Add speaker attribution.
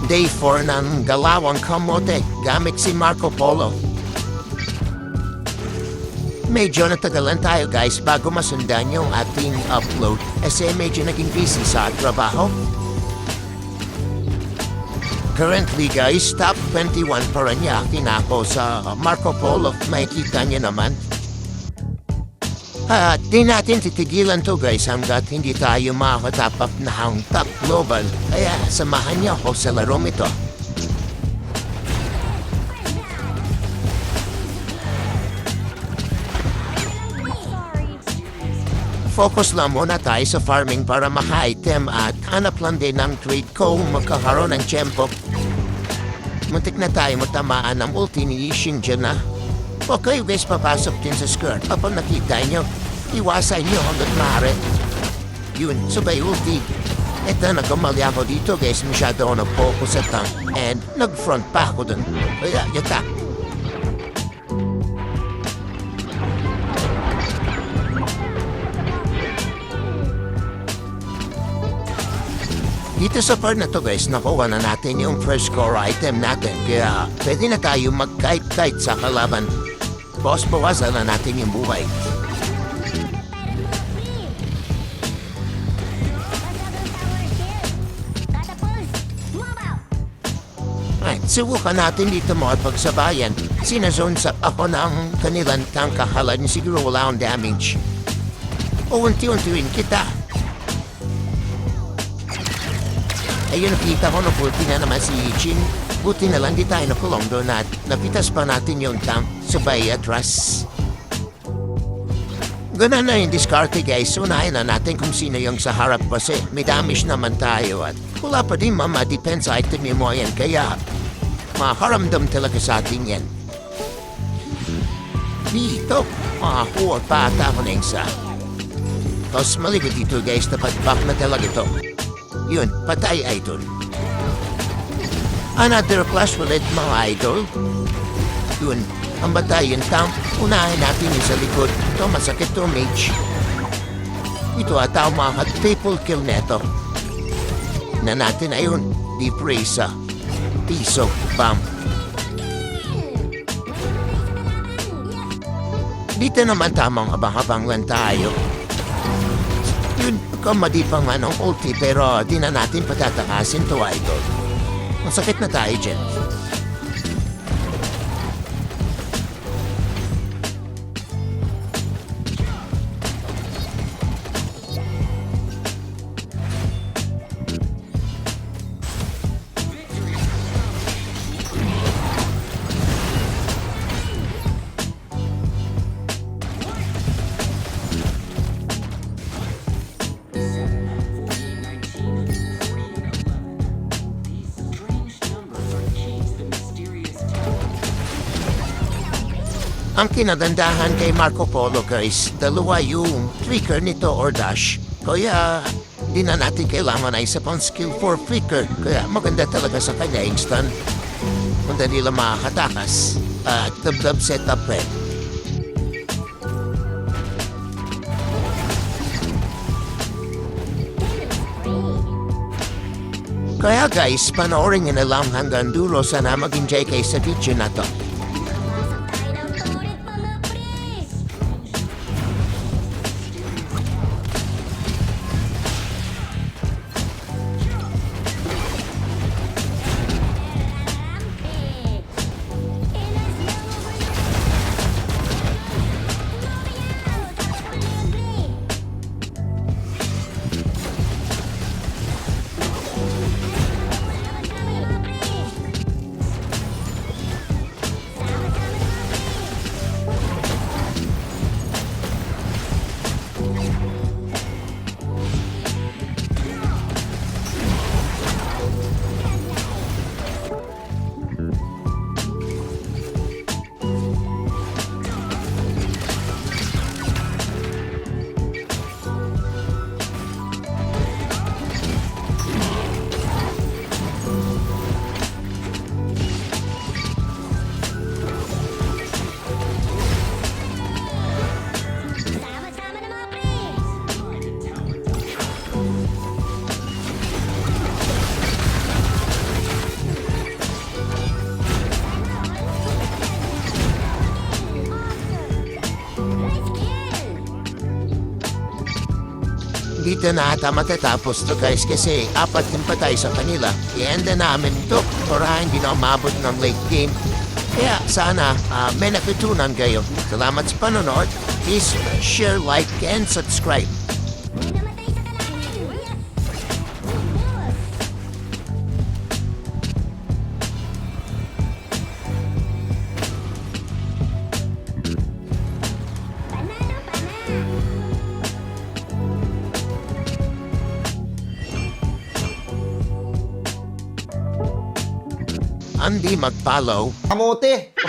Speaker 1: Day 4 ng Galawang Kamote gamit si Marco Polo. Medyo natagalan tayo guys bago masundan yung ating upload kasi medyo naging busy sa trabaho. Currently guys, top 21 pa rin yakin ako sa Marco Polo. Makikita nyo naman. Di natin titigilan to guys hanggat hindi tayo makakatapap na ang top global. Kaya samahan niyo ako sa larong ito. Focus lang muna tayo sa farming para maka-item at hanap lang din ng trade ko magkakaroon ng tiyempo. Muntik na tayo matamaan ng ulti ni Yixing dyan na. Huwag kayo guys papasok din sa skirt. Kapag nakita nyo, iwasan nyo hanggat maaari. Yun, sabay ulti. Eto, nagkamali ako dito guys. Masyado ako nag-focus sa tank. And nag-front pa ako dun. Kaya, yata. Dito sa part na to guys, nakuha na natin yung first core item natin. Kaya pwede na tayo mag-kite-kite sa kalaban. Bawasan na natin yung buhay. Right, subukan natin dito mga pagsabayan. Sinazone sa ako ng kanilang tangkahalan. Siguro wala akong damage. O unti-untiwin kita. Ayun, nakita ko, napulti na naman si Yixing. Buti na lang di tayo nakulong doon at napitas pa natin yung tank sabay atras. Ganun na yung diskarte guys. Unahin na natin kung sino yung sa harap kasi may damage naman tayo at wala pa din defense item yung mo yan. Kaya makaramdam talaga sa atin yan. Dito, makakuha pa ata ako na isa. Tapos maligod dito guys, dapat back na talaga ito. Yun, patay idol. Another flash ulit mga idol. Yun, ang batayan tank. Unahin natin yung sa likod. Ito, masakit to mage. Ito ata ang mga triple kill neto. Na natin ayun, deep race piso, bam. Dito naman tamang abang-abang lang tayo. Yun, kamadi pa nga ng ulti pero di na natin patatakasin to idol. Masakit na tayo dyan. Ang kinagandahan kay Marco Polo guys, dalawa yung flicker nito or dash. Kaya di na natin kailangan na isa pang skill for flicker. Kaya maganda talaga sa kanya instant. Kung dali lang makakatakas at dab-dab setup red. Kaya guys, panoorin nyo na lang hanggang dulo. Sana mag-enjoy kayo sa video na to. dito na ata matatapos to guys kasi apat din pa tayo sa kanila. I-enda namin to para hindi na umabot ng late game. Kaya sana may natutunan kayo. Salamat sa panonood. Please share, like, and subscribe. Hindi mag-follow.
Speaker 2: Kamote.